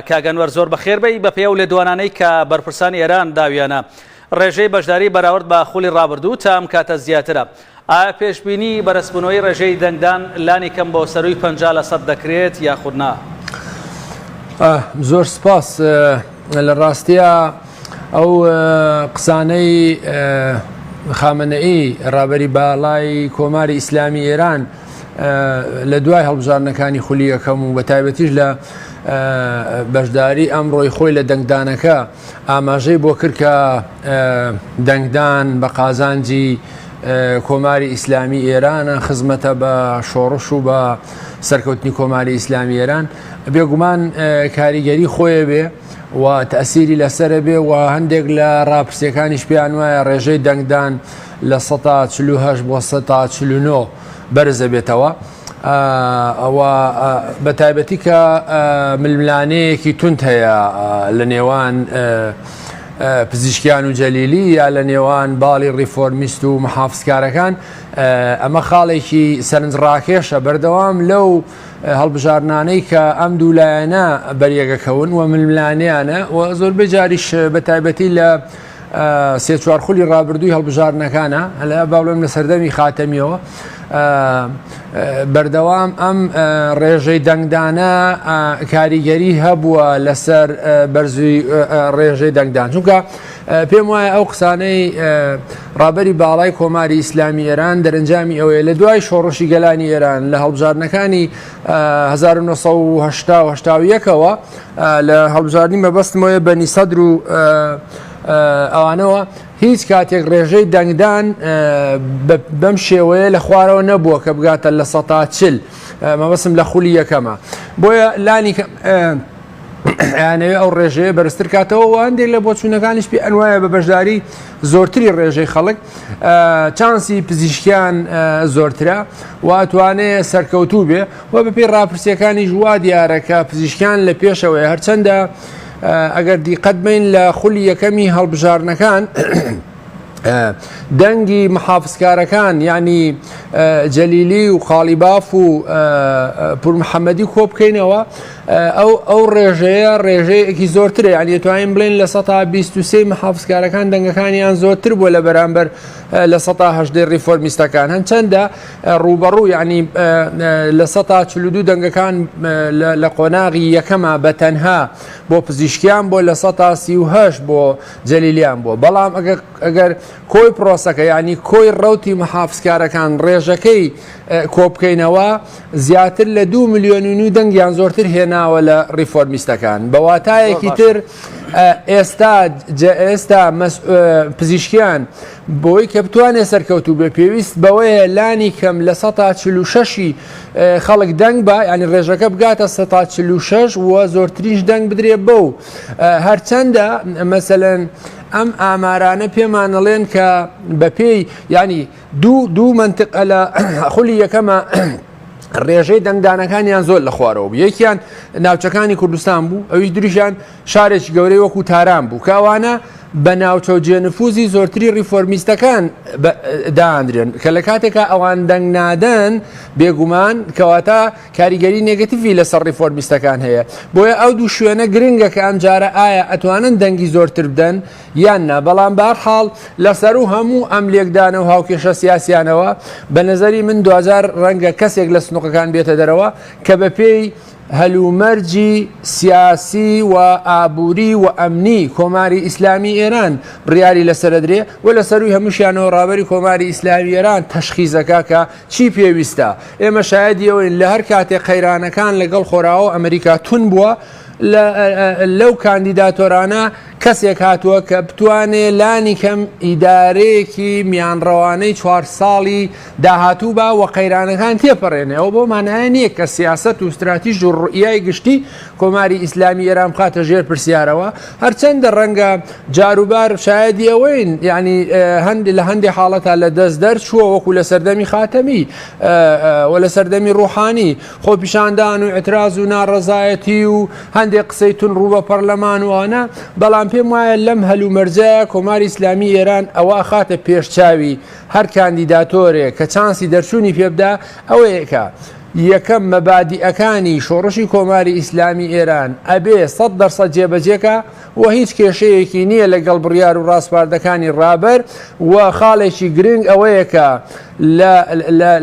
کاگەنوەر زۆر بەخێر بێی بە پێ و لێدوانانەی کە بەرپرسانی ئێران داویانە ڕێژەی بەشداری بەراورد بە خولی ڕابردوو تام کاتە زیاترە. ئایا پێشبینی بەرزبوونەوەی ڕێژەی دەنگدان لانی کەم بۆ سەرووی 50% دەکرێت یاخود نا؟ زۆر سپاس. لە ڕاستیە ئەو قسانەی خامنەئی ڕابەری باڵای کۆماری ئیسلامی ئێران لە دوای هەڵبژارنەکانی خولی یەکەم و بە تایبەتیش لە بەشداری ئەمڕۆی خۆی لە دەنگدانەکە ئاماژەی بۆ کرد کە دەنگدان بە قازانجی کۆماری ئیسلامی ئێرانە خزمەتە بە شۆڕش و بە سەرکەوتنی کۆماری ئیسلامی ئێران. بێگومان کاریگەری خۆیە بێ و تەسیری لەسرە بێ و هەندێک لە ڕاپرسیەکانیش پێیان وایە ڕێژەی دەنگدان لە 148 بۆ 149 بەرزە بێتەوە. ئەوە بە تایبەتی کە ململانەیەکی تونند هەیە لە نێوان پزیشکیان و جەلیلی یا لە نێوان باڵی ڕیفۆرمیست و محافزکارەکان. ئەمە خاڵێکی سەرنجڕاکێشە بەردەوام لەو هەڵبژارنانەی کە ئەم دوولایەنە بەریەگەکەون و ململانیانە و زۆربەی جاریش بە تایبەتی لە سێ چوار خولی ڕابردووی هەڵبژارنەکانە لە باڵێم لە سەردەمی خاتەمیەوە بەردەوام ئەم ڕێژەی دەنگدانە کاریگەری هەبووە لەسەر بەرزوی ڕێژەی دەنگدان. چونکە پێم وایە ئەو قسانەی ڕابەری باڵای کۆماری ئیسلامی ئێران دەرەنجامی ئەوەیە لە دوای شۆڕشی گەلانی ئێران لە هەڵبژارنەکانی 1970ەوە لە هەڵبژاردننی مەبەستمەوەی بەنی سەدر و ئەوانەوە هیچ کاتێک ڕێژەی دەنگدان بەم شێوەیە لە خوارەوە نەبووە کە بگاتە لە 140 مەبەستم لە خولی یەکەمە. بۆیە لانی یانەوێ ئەو ڕێژەیە بەرزتر کاتەوە و هەندێک لە بۆچوونەکانیش پێ ئەنوایە بە بەشداری زۆرتری ڕێژەی خەڵک چانسی پزیشکیان زۆرترە و ئەتوانێت سەرکەوتوو بێ و بەپێی ڕاپرسیەکانی ژوا دیارەکە پزیشکیان لە پێشەوەی هەرچەندە ئەگەر دیقەت بین لە خولی یەکەمی هەڵبژارنەکان دەنگی محافزکارەکان یعنی جەلیلی و خاڵیباف و پور محەممەدی کۆ بکەینەوە ئەو ڕێژەیە ڕێژەیەکی زۆرترە یعنی توانین بڵێن لە 123 محافزکارەکان دەنگەکانیان زۆرتر بووە لە بەرامبەر لە 180 ریفۆرمیستەکان هەنچەندە ڕوبەڕوو یعنی لە 142 دەنگەکان لە قۆناغی یەکەمە بە تەنها بۆ پزیشکیان بۆ لە 138 بۆ جەلیلیان بووە. بەڵام ئەگەر کۆی پرۆسەکە یعنی کۆی ڕەوتی محافزکارەکان ڕێژەکەی کۆبکەینەوە زیاتر لە 2 ملیۆن و دەنگیان زۆرتر هێناوە لە ریفۆرمیستەکان. بەواتایەکی تر ئێستا پزیشکیان بۆی کە بتوانێت سەرکەوتوو بێ پێویست بەوەیە لانی کەم لە 146 خەڵک دەنگ بە ینی ڕێژەکە بگاتە 146 و زۆرتریش دەنگ بدرێ بەو هەرچەندە مەسەلەن ئەم ئامارانە پێمانەڵێن کە بەپێی ینی دوو منتقە لە خولی یەکەمە ڕێژەی دەنگدانەکانیان زۆر لە خوارەوە بوو. یەکیان ناوچەکانی کوردستان بوو، ئەویش دریشان شارێکی گەورەی وەکو تاران بوو کاوانە بە ناوچە جێنفوزی زۆرتری ریفۆرمیستەکان داهاندرێن کە لە کاتێکە ئەوان دەنگ نادەن بێگومان کەواتە کاریگەری نێگەتیڤی لەسەر ریفۆرمیستەکان هەیە. بۆیە ئەو دوو شوێنە گرنگە کە ئەم جارە ئایا ئەتوانن دەنگی زۆرتر بدەن یان نا. بەڵام بەهەرحاڵ لەسەر و هەموو ئەم لێکدانە و هاوکێشە سیاسیانەوە بە نەزەری من 2000 ڕەنگە کەسێک لە سنووقەکان بێتە دەرەوە کە بەپێی هەلومەرجی سیاسی و ئابووری و ئەمنی کۆماری ئیسلامی ئێران بڕیاری لەسەردرێ و لە سەروی هەمووشیانەوە ڕابەری کۆماری ئیسلامی ئێران تەشخیزەکە کە چی پێویستە. ئێمە شایەدیەوەین لە هەر کاتێک قەیرانەکان لەگەڵ خۆراوە ئەمریکا تون بووە لەو کاندیداتۆرانە کەسێک هاتووە کە بتوانێت لانی کەم ئیدارەیەکی میانڕەوانەی 4 ساڵی داهاتوو بە و قەیرانەکان تێپەڕێنێەوە بۆ مانایە نییە کە سیاست و استراتیژ و ڕوئیای گشتی کۆماری ئیسلامی ئێران بخاتە ژێر پرسیارەوە. هەرچەندە ڕەنگە جاروبار شایەدی ئەوەین ینی لە هەندێک حاڵەتە لە دەست دەرچووە وەکو لە سەردەمی خاتەمی و لە سەردەمی ڕوحانی خۆپیشاندان و ئەتراز و ناڕەزایەتی و هەندێک قسەی تون ڕوو بە پەرلەمان وانە. بەڵام پێم وایە لەم هەلومەرجە کۆماری ئیسلامی ئێران ئەوە خاتە پێشچاوی هەر کاندیداتۆرێک کە چانسی دەرچوونی پێبدا ئەوەیەکە یەکەم مەبادیئەکانی شۆڕشی کۆماری ئیسلامی ئێران ئەبێ 100% جێبەجێکە و هیچ کێشەیەکی نییە لەگەڵ بڕیار و ڕاستپاردەکانی ڕابەر و خاڵێکی گرنگ ئەوەیە کە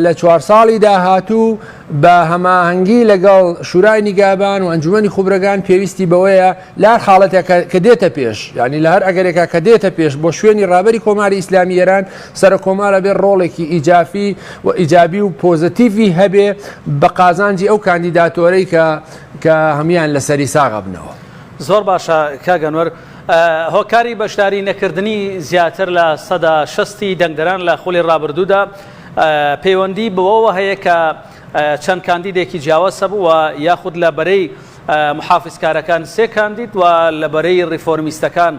لە 4 ساڵی داهاتوو بە هەماهەنگی لەگەڵ شورای نیگابان و ئەنجومەنی خوبرەکان پێویستی بەوەیە لە هەر حاڵەتێک کە دێتە پێش، یعنی لە هەر ئەگەرێکە کە دێتە پێش بۆ شوێنی ڕابەری کۆماری ئیسلامی ئێران سەر کۆمارە بێ ڕۆڵێکی ئیجافی و ئیجابی و پۆزتیڤی هەبێ بە قازانجی ئەو کاندیداتۆرەی کە هەمان لەسەری ساغا بنەوە. زۆر باشە کاگەنوەر، هۆکاری بەشداری نەکردنی زیاتر لە 160 دەنگدەران لە خولی ڕابردوودا پەیوەندی بەوەوە هەیە کە چەند کاندیدێکی جیاواز بوو و یاخود لە بەرەی محافزکارەکان 3 کاندید و لە بەرەی ڕیفۆرمیستەکان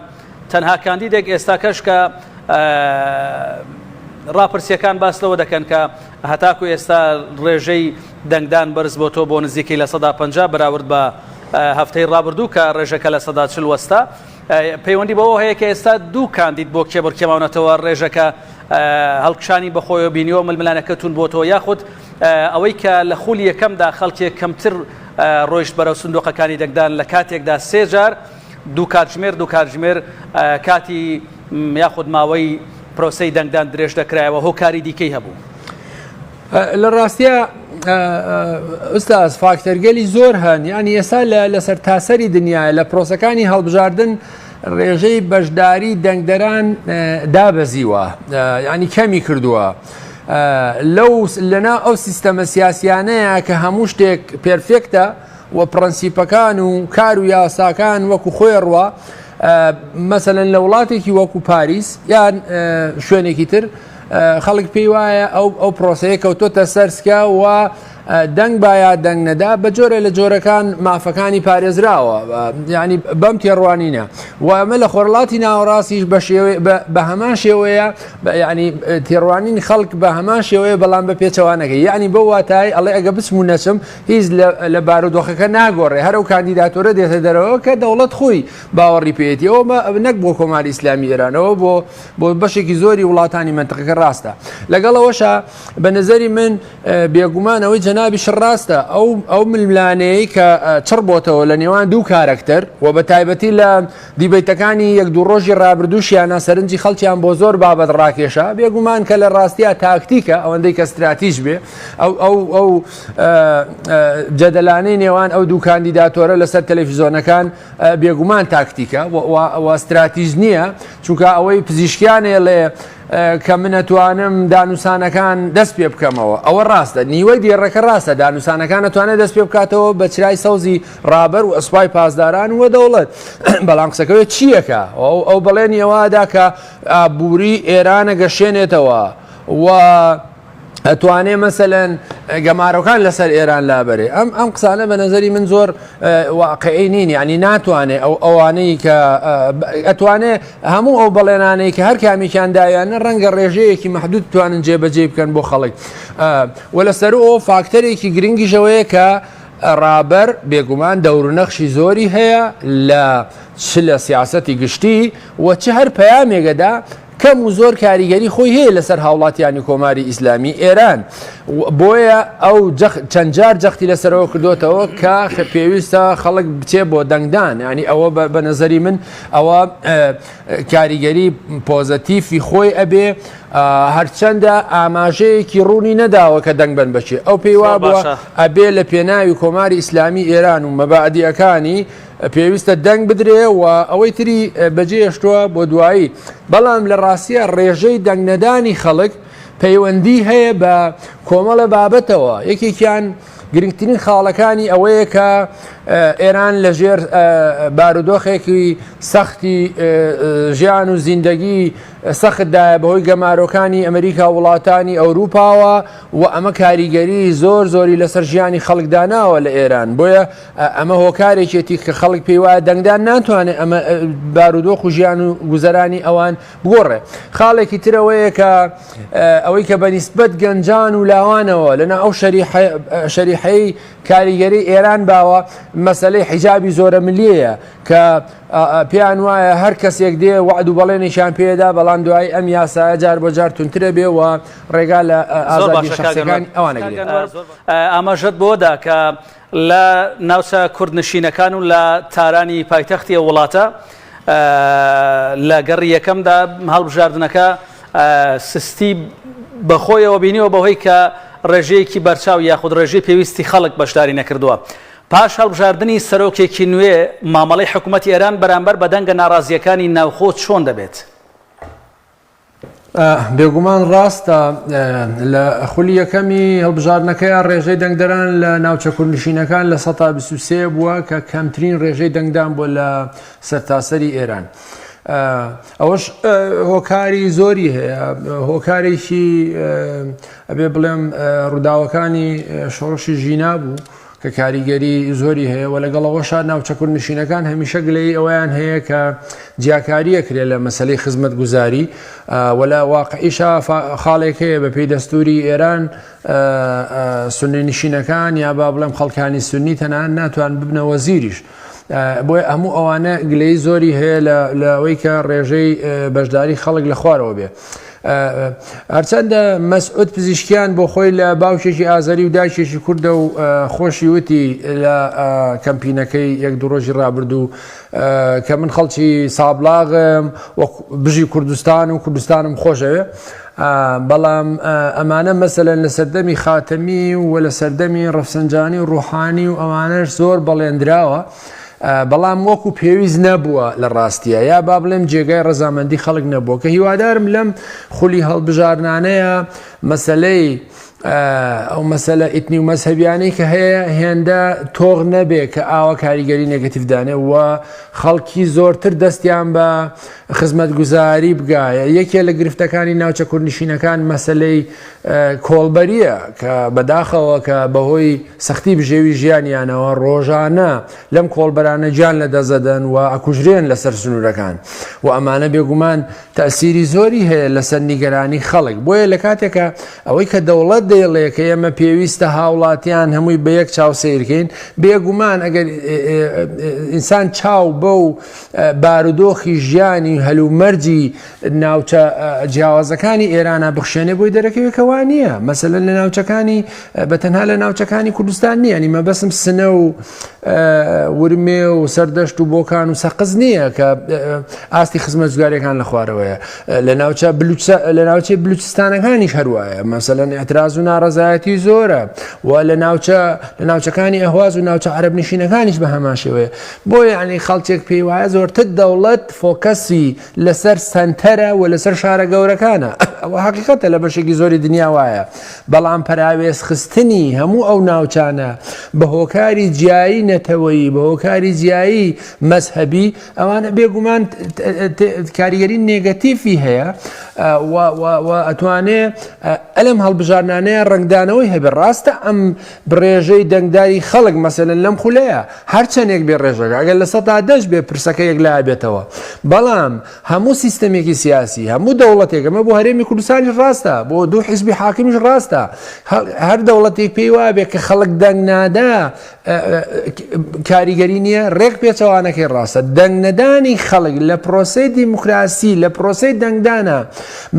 تەنها کاندیدێک ئێستاکەش کە ڕاپرسیەکان باس لەوە دەکەن کە هەتاکو ئێستا ڕێژەی دەنگدان بەرز بۆ تۆ بۆ نزیکەی لە 150 بەراورد بە هەفتەی ڕابردوو کە ڕێژەکە لە 140 وەستا. پەیوەندی بەوە هەیە کە ئێستا 2 کاندید بۆ کێبڕکێماونەتەوە ڕێژەکە هەڵکشانی بەخۆی و بینیەوە ململانەکەتون بۆ تۆ یاخود ئەوەی کە لە خولی یەکەمدا خەڵکێک کەمتر ڕۆیشت بەرەو سندوقەکانی دەنگدان لە کاتێکدا 3 جار دوو کاتژمێر کاتی یاخود ماوەی پرۆسەی دەنگدان درێژ دەکرایەوە هۆکاری دیکەی هەبوو. لە ڕاستیە ئوستاز فاکتەرگەلی زۆر هەن، ینی ئێستا لەسەر تاسەری دنیاە لە پرۆسەکانی هەڵبژاردن ڕێژەی بەشداری دەنگدەران دابەزیوە، ینی کەمی کردووە لەنا ئەو سیستەمە سیاسیانەیە کە هەموو شتێک پێرفێکتە و پرەنسیپەکان و کار و یاساکان وەکو خۆی ڕوە. مەسەلەن لە وڵاتێکی وەکو پاریس یان شوێنێکی تر خەڵک پێی وایە ئەو پرۆسەیە کەوتۆتە سەرسکە و دەنگ بایا دەنگ نەدا بە جۆرە لە جۆرەکان مافەکانی پارێزراوە، ینی بەم تێڕوانینە و ئەمە لە خۆرڵاتی ناوەڕاستیش بە هەمان شێوەیە، ینی تێڕوانین خەڵک بە هەمان شێوەیە بەڵام بە پێچەوانەکە، یعنی بە واتای ئەڵێ ئەگە بچم و نەچم هیچ لە بارودۆخەکە ناگۆڕێ، هەر ئەو کاندیداتۆرە دێتە دەرەوە کە دەوڵەت خۆی باوەڕی پێێتی. ئەوە نەک بۆ کۆماری ئیسلامی ئێرانەوە بۆ بەشێکی زۆری وڵاتانی منتەقەکە ڕاستە. لەگەڵەوەشە بە نظری من بێگومانەوەی جەنابی شڕاستە ئەو ململانەیە کە چڕ بۆتەوە لە نێوان 2 کارکتەر و بە تایبەتی لە دیبەیتەکانی 1-2 ڕۆژی ڕابردووشیانە سەرنجی خەڵکیان بۆ زۆر بابەت ڕاکێشە، بێگومان کە لە ڕاستیە تاکتیکە ئەوەندەی کە استراتیژ بێ ئەو جەدەلانەی نێوان ئەو 2 کاندیداتۆرە لەسەر تەلەڤیزۆنەکان بێگومان تاکتیکە و استراتیژ نییە، چونکە ئەوەی پزیشکیانێ لێ کە من ئەتوانم دانووسانەکان دەست پێ بکەمەوە ئەوە ڕاستە، نیوەی دێڕەکە ڕاستە دانووسانەکان ئەتوانێت دەست پێ بکاتەوە بە چرای سەوزی ڕابەر و ئەسپای پاسداران وە دەوڵەت. بەڵام قسەکەوێت چیەکە ئەو بەڵێن ئێوەدا کە ئابووری ئێرانە گەشێنێتەوە و ئەتوانێ مەسەلەن گەمارەکان لەسەر ئێران لابەرێ. ئەم قسانە بە نەزەری من زۆر واقعی نین، ینی ناتوانێ ئەوانەی کە ئەتوانێ هەموو ئەو بەڵێنانەی کە هەر کامیان دایانە ڕەنگە ڕێژەیەکی مەحدود توانن جێبەجێ بکەن بۆ خەڵک. وەلەسەر ئەو فاکتەرێکی گرنگیشەوەیە کە ڕابەر بێگومان دەورنەخشی زۆری هەیە لە سیاسەتی گشتی و چه هەر پەیامێگەدا کەم و زۆر کاریگەری خۆی هەیە لەسەر هاوڵاتیانی کۆماری ئیسلامی ئێران. بۆیە ئەو چەند جار جەختی لەسەرەوە کردوتەوە کە پێویستە خەڵک بچێ بۆ دەنگدان، ینی ئەوە بە نەزەری من ئەوە کاریگەری پۆزەتیفی خۆی ئەبێ، هەرچەندە ئاماژەیەکی ڕوونی نەداوە کە دەنگ بن بچێ. ئەو پێی وا بووە ئەبێ لە پێناوی کۆماری ئیسلامی ئێران و مەبادیەکانی پێویستە دەنگ بدرێ و ئەوەی تری بەجێشتووە بۆ دوایی. بەڵام لە ڕاستیە ڕێژەی دەنگنەدانی خەڵک پەیوەندی هەیە بە کۆمەڵە بابەتەوە. یەکێکیان گرنگترین خاڵەکانی ئەوەیە کە ئێران لەژێر بارودۆخێکی سەختی ژیان و زیندگی سەختدایە بەهۆی گەمارۆکانی ئەمریکا وڵاتانی ئەوروپاوە و ئەمە کاریگەری زۆری لەسەر ژیانی خەڵکداناوە لە ئێران. بۆیە ئەمە هۆکارێکێتی کە خەڵک پێی وایە دەنگدان ناتوانێت ئەمە بارودۆخ و ژیان و گوزەرانی ئەوان بگۆڕێ. خاڵێکی ترەوەیە کە ئەوەی کە بەنیسبەت گەنجان و لاوانەوە لەنا ئەو شەریحەی کاریگەری ئێران باوە مەسلەی حیجابی زۆرە ملیەیە کە پێیان وایە هەر کەسێک دێ وعد و بەڵێنێکیان پێدا بەڵام دوای ئەم یاسایە جار بۆ جار تونترە بێ و ڕێگا لە ئازادی شەخسیەکان ئەوانە ئاماژەت بۆدا کە لە ناوچە کوردنشینەکان و لە تارانی پایتەختی وڵاتە لە گەڕی یەکەمدا هەڵبژاردنەکە سستی بەخۆیەوە بینیەوە بەهۆی کە ڕێژەیەکی بەرچاو یاخود ڕێژەی پێویستی خەڵک بەشداری نەکردووە. پاش هەڵبژاردننی سەرۆکێکی نوێ مامەڵەی حکوومەتی ئێران بەرامبەر بە دەنگە ناڕازیەکانی ناوخۆ چۆن دەبێت؟ بێگومان ڕاستە لە خولی یەکەمی هەڵبژاردنەکەیان ڕێژەی دەنگدەران لە ناوچە کوردنشینەکان لە 123 بووە کە کەمترین ڕێژەی دەنگدان بۆ لە سەرتاسەری ئێران. ئەوەش هۆکاری زۆری هەیە، هۆکارێکی ئەبێ بڵێم ڕووداوەکانی شۆڕشی ژینا بوو کە کاریگەری زۆری هەیە و لەگەڵەوەشا ناوچە کوردنشینەکان هەمیشە گلەی ئەویان هەیە کە جیاکاریە کرێت لە مەسلەی خزمەت گوزاری وەلا واقعیشا خاڵێک هەیە بە پێی دەستوری ئێران سونی نشینەکان یا با بڵێم خەڵکانی سونی تەنان ناتوان ببنە وەزیریش. بۆی هەموو ئەوانە گلەی زۆری هەیە لە ئەوەی کە ڕێژەی بەشداری خەڵک لە خوارەوە بێ. هەرچەندە مەسعود پزیشکیان بۆ خۆی لە باوکێکی ئازاری و دایکێکی کوردە و خۆشی وتی لە کەمپینەکەی یەک دوو ڕۆژی ڕابردوو کە من خەڵکی سابلاغم بژی کوردستان و کوردستانم خۆشەوێ، بەڵام ئەمانە مەسەلەن لە سەردەمی خاتەمی و لە سەردەمی ڕەفسەنجانی و ڕوحانی و ئەوانەش زۆر بەڵێنراوە، بەڵام وەکو پێویست نەبووە لە ڕاستیە یا با بڵێم جێگای ڕەزامەندی خەڵک نەبووە کە هیوادارم لەم خولی هەڵبژارنانەیە مەسەلەی ئەو مەسەلە ئیتنی و مەزهەبیانەی کە هەیە هێندە تۆغ نەبێ کە ئاوا کاریگەری نێگەتیڤدانێ وە خەڵکی زۆرتر دەستیان بە خزمەت گوزاری بگایە. یەکێ لە گرفتەکانی ناوچە کوردنشینەکان مەسەلەی کۆڵبەریە کە بەداخەوە کە بەهۆی سەختی بژێوی ژیانیانەوە ڕۆژانە لەم کۆڵبەرانە گیان لە دەزەدەن و ئەکوژرێن لەسەر سنوورەکان و ئەمانە بێگومان تەسیری زۆری هەیە لەسەر نیگەرانی خەڵک. بۆیە لە کاتێکە ئەوەی کە دەوڵەت دەیڵێ کە ئێمە پێویستە هاوڵاتیان هەمووی بە یەک چاو سیرکەین، بێگومان ئەگەر ئینسان چاو بەو بارودۆخی ژیانی هەلومەرجی ناوچە جیاوازەکانی ئێرانە بخشێنێ بۆی دەرەکەوێکەوە نییە. مەسەلەن لە ناوچەکانی بەتەنها لە ناوچەکانی کوردستان نییە، ئەنی مەبەسم سنە و ورمێ و سەردەشت و بۆکان و سەقز نییە کە ئاستی خزمەت جوگارەکان لە خوارەوەیە. لە ناوچەی بلوچستانەکانیش هەروایە، مەسەلەن ئێتراز و ناڕەزایەتی زۆرە و لە ناوچەکانی ئەهواز و ناوچە عەرەب نشینەکانیش بە هەمان شێوەیە. بۆیە ینی خەڵکێک پێی وایە زۆرتر دەوڵەت فۆکەسی لەسەر سەنتەرە و لەسەر شارە گەورەکانە. ئەوە حەقیقەتە لە بەشێکی زۆری دنیا وایە، بەڵام پەراوێز خستنی هەموو ئەو ناوچانە بە هۆکاری جیایی نەتەوەیی بە هۆکاری جیایی مەزهەبی ئەوانە بێگومان کاریگەری نێگەتیفی هەیە و ئەتوانێ ئەلم هەڵبژارنانەیە ڕنگدانەوەی هەبێ. ڕاستە ئەم ڕێژەی دەنگداری خەڵک مەسەلەن لەم خولەیە هەرچەندێک بێ ڕێژەکە ئەگەر لە 110 بێ پرسەکە یەک لای بێتەوە، بەڵام هەموو سیستەمێکی سیاسی هەموو دەوڵەتێک ئەمە بۆ هەرێمی کوردستانیش ڕاستە، بۆ دوو حیزبی حاکمیش ڕاستە، هەر دەوڵەتێک پێی وابێ کە خەڵک دەنگ نادا کاریگەری نییە، ڕێک پێچەوانەکەی ڕاستە. دەنگ نەدانی خەڵک لە پرۆسەی دیموکراسی لە پرۆسەی دەنگدانە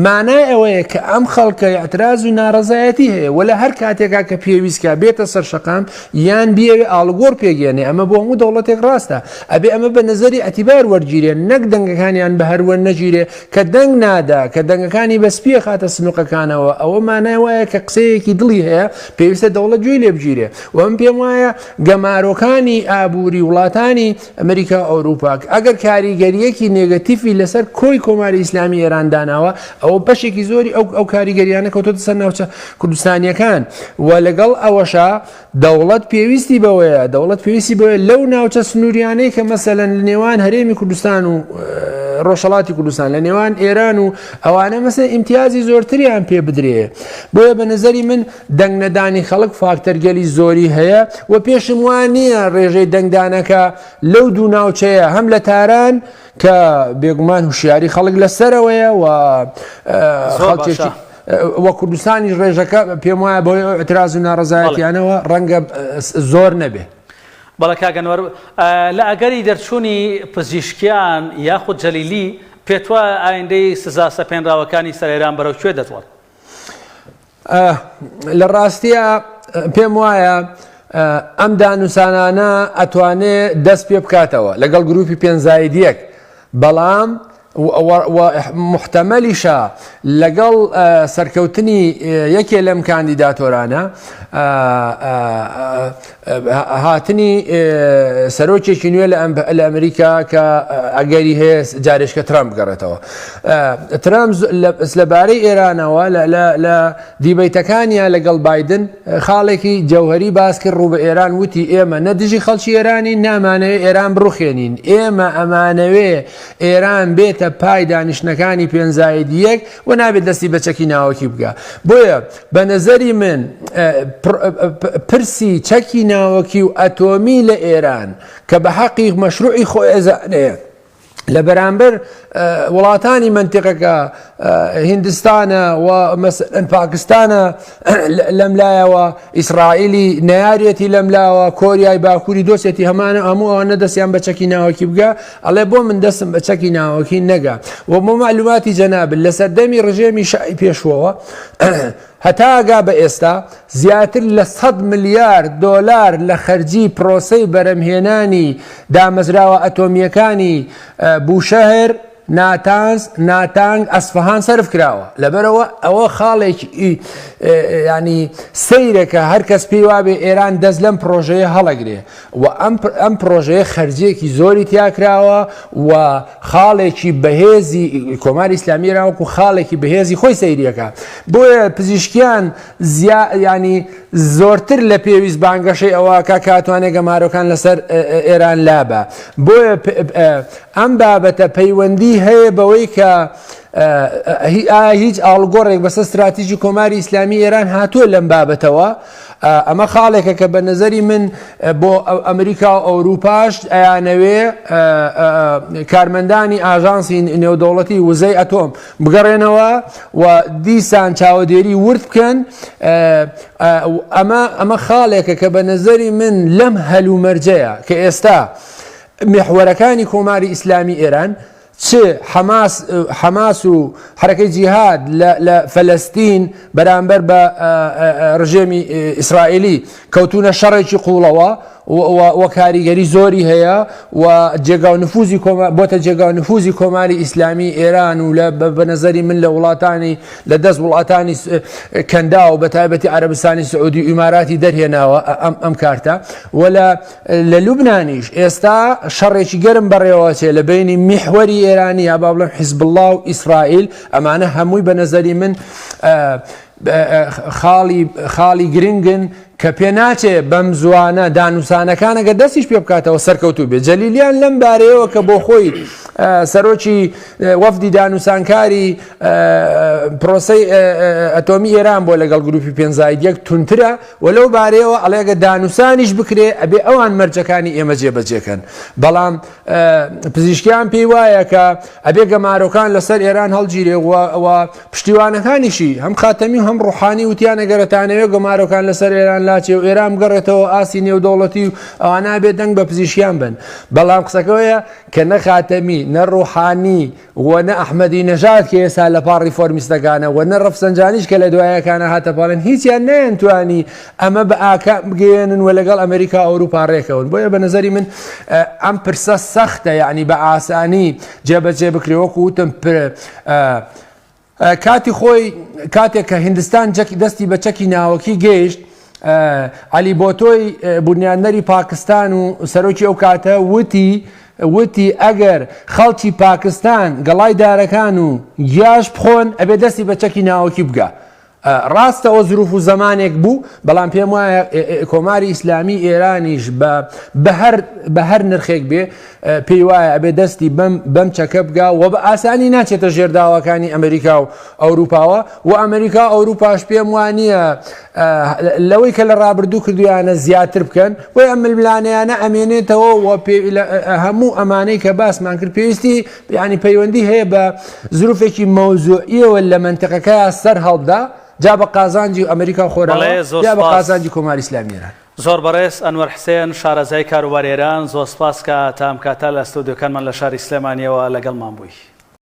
مانای ئەوەیە کە ئەم خەڵکە ئەتراز و ناڕەزایەتی هەیە و لە هەر کاتێکا کە پێویستکە بێتە سەر شەقام یان بیاوێ ئاڵگۆڕ پێگەێنێ. ئەمە بۆ هەموو دەوڵەتێک ڕاستە، ئەبێ ئەمە بە نەزەری ئەتیبار وەرگیرێ، نەک دەنگەکانیان بە هەروە نەگیرێ کە دەنگ نادا کە دەنگەکانی بەسپیە خاتە سنووقەکانەوە. ئەوە مانای وایە کە قسەیەکی دڵی هەیە پێویستە دەوڵەت گوێی لێ بگیرێ و ئەم پێم وایە گەمارۆکانی ئابووری وڵاتانی ئەمریکا ئەوروپا ئەگەر کاریگەریەکی نێگەتیفی لەسەر کۆی کۆماری ئیسلامی ئێران داناوە ئەوە بەشێکی زۆری ئەو کاریگەریانە کەوتۆتە سەر ناوچە کوردستانیەکان و لەگەڵ ئەوەشا دەوڵەت پێویستی بەوەیە لەو ناوچە سنووریانەی کە مەسەلەن لە نێوان هەرێمی کوردستان و ڕۆژهەڵاتی کوردستان لە نێوان ئێران و ئەوانە مەسەلەن ئیمتیازی زۆرتریان پێ بدرێ. بۆیە بە نەزەری من دەنگ نەدانی خەڵک فاکتەرگەلی زۆری هەیە و پێشم وان نییە ڕێژەی دەنگدانەکە لەو دوو ناوچەیە هەم لە تاران کە بێگومان هوشیاری خەڵک لەسەرەوەیە و وە کوردستانی ڕێژەکە پێم وایە بۆی اعتراض و ناڕەزایەتیانەوە ڕەنگە زۆر نەبێ. بەڵێ کاگەنوەر لە ئەگەری دەرچوونی پزیشکیان یاخود جەلیلی پێتوە ئایندەی سزا سەپێنراوەکانی سەر ئێران بەرەو کوێ دەتوەڕ؟ لە ڕاستیە پێم وایە ئەم دانووسانانە ئەتوانێت دەست پێ بکاتەوە لەگەڵ گروپی پێنجایدیەک، بەڵام محتەمەلیشە لەگەڵ سەرکەوتنی یەکێ لەم کاندیداتۆرانە هاتنی سەرۆکێکی نوێ لە ئەمریکا کە ئەگەری هەیە جارێشکە ترامپ بگەڕێتەوە. ترامپ لەبارەی ئێرانەوە لە دیبەیتەکانیان لەگەڵ بایدن خاڵێکی جەوهەری باس کرد ڕوو بە ئێران، وتی ئێمە نەدژی خەڵکی ئێرانی نامانەوێت ئێران بڕوخێنین، ئێمە ئەمانەوێ ئێران بێتە پای دانیشتەکانی پێنجایدیەک و نابێت دەستی بە چەکی ناوەکی بگە. بۆیە بە نەزەری من پرسی چەکی ناوەکی و ئەتۆمی لە ئێران کە بە حەقی مەشروعی خۆی ئەزانەیە لە بەرامبەر وڵاتانی منتیقەکە هیندستانە و مەسەلەن پاکستانە لەملایەوە، ئیسرائیلی نەیارەتی لەملاوە، کۆریای باکووری دۆسێتی هەمانە هەموو ئەوانە دەستیان بە چەکی ناوەکی بگە، ئەڵێ بۆ من دەستم بە چەکی ناوەکی نەگا. و بۆ معلوماتی جەنابن لە سەردەمی ڕژێمی شای پێشوەوە هەتاگا بە ئێستا زیاتر لە 100 ملیارد دۆلار لە خەرجی پرۆسەی بەرەمهێنانی دامەزراوە ئەتۆمیەکانی بوشەهر، ناتانز، ناتانگ، ئەسفەهان سەرف کراوە. لەبەرەوە ئەوە خاڵێکی ینی سەیرەکە هەر کەس پێی وابێ ئێران دەست لەم پرۆژەیە هەڵەگرێ و ئەم پرۆژەیە خەرجێکی زۆری تیاکراوە و خاڵێکی بەهێزی کۆماری ئیسلامی ئێران وەکو خاڵێکی بەهێزی خۆی سەیریەکە. بۆیە پزیشکیان ینی زۆرتر لە پێویست بانگەشەی ئەوە کە کاتوانێ گەمارۆکان لەسەر ئێران لابە. بۆیە ئەم بابەتە پەیوەندی هەیە بەوەی کە هیچ ئاڵگۆڕێک بەسەر استراتیژی کۆماری ئیسلامی ئێران هاتووە لەم بابەتەوە. ئەمە خاڵێکە کە بە نەزەری من بۆ ئەمریکا و ئەوروپاش ئەیانەوێ کارمەندانی ئاژانسی نێودەوڵەتی وزەی ئەتۆم بگەڕێنەوە و دیسان چاودێری ورد بکەن. ئەمە خاڵێکە کە بە نەزەری من لەم هەلومەرجەیە کە ئێستا محوەرەکانی کۆماری ئیسلامی ئێران چ حەماس و حرەکەی جیهاد لە فەلەستین بەرامبەر بە ڕژێمی ئیسرائیلی کەوتونە شەڕێکی قوڵەوە و کاریگەری زۆری هەیە و جێگاونفوزی بۆتە جێگاونفوزی کۆماری ئیسلامی ئێران و بە نەزەری من لە وڵاتانی لە دەست وڵاتانی کەندا و بە تایبەتی عەرەبستانی سعودی و ئیماراتی دەرهێناوە ئەم کارتە. و لە لوبنانیش ئێستا شەڕێکی گەرم بەڕێوەچێ لە بینی میحوەری ئێرانی یا با بڵێم حیزب الله و ئیسرائیل. ئەمانە هەمووی بە نەزەری من خاڵی گرنگن کە پێ ناچێ بەم زوانە دانووسانەکانەگە دەستیش پێ بکاتەوە سەرکەوتوو بێت. جەلیلیان لەم بارەیەوە کە بۆ خۆی سەرۆکی وەفدی دانووسانکاری پرۆسەی ئەتۆمی ئێران بۆ لەگەڵ گروپی پێنجایدیەک تونترە و لەو بارەیەوە ئەڵێگە دانووسانیش بکرێ ئەبێ ئەوان مەرجەکانی ئێمە جێبەجێکەن. بەڵام پزیشکیان پێی وایە کە ئەبێ گەمارۆکان لەسەر ئێران هەڵگیرێ و پشتیوانەکانیشی هەم خاتەمی و هەم ڕوحانی وتیانە گەرەتانەوێ گەمارۆکان لەسەر ئێران لاچێ و ئێران بگەڕێتەوە ئاسی نێودەوڵەتی و ئەوانە بێت دەنگ بە پزیشکیان بن. بەڵام قسەکەوەیە کە نە خاتەمی نە ڕوحانی و نە ئەحمەدی نەژاد کە ئێستا لە پاڕ ریفۆرمیستەکانە و نە ڕەفسەنجانیش کە لە دوایەکانە هاتە پاڵێن هیچیان نەیەنتوانی ئەمە بە ئاکام بگەێنن و لەگەڵ ئەمریکا ئەوروپا ڕێکەون. بۆیە بە نەزەری من ئەم پرسە سەختە، یعنی بە ئاسانی جێبەجێ بکرێ. وەکو وتم کاتی خۆی کاتێک کە هیندستان دەستی بە چەکی ناوەکی گەیشت، علی بۆتۆی بنیاندەری پاکستان و سەرۆکی ئەو کاتە وتی ئەگەر خەڵکی پاکستان گەڵای دارەکان و گیاش بخۆن ئەبێ دەستی بە چەکی ناوەکی بگە. ڕاستەوە ظروف و زمانێک بوو بەڵام پێم وایە کۆماری ئیسلامی ئێرانیش بە هەر نرخێک بێ پێی وایە ئەبێ دەستی بەم چەکە بگا و بە ئاسانی ناچێتە ژێرداوەکانی ئەمریکا و ئەوروپاوە و ئەمریکا ئەوروپاش پێم وانە لەوەی کە لە ڕابردوو کردویانە زیاتر بکەن وی ئەم ململانەیانە ئەمێنێتەوە و هەموو ئەمانەی کە باسمان کرد پێویستی ینی پەیوەندی هەیە بە ظروفێکی مەوزوعیەوە لە منتەقەکە سەر هەڵدا جا بە قازانجی ئەمریکا خۆراوە یا بە قازانجی کۆماری ئیسلامیێران. زۆر بەڕێز ئەنوەر حسێن شارەزای کاروبار ئێران زۆر سپاس کە تام کاتە لە ستودیۆکانمان لە شاری سلێمانیەوە لەگەڵمان بووی.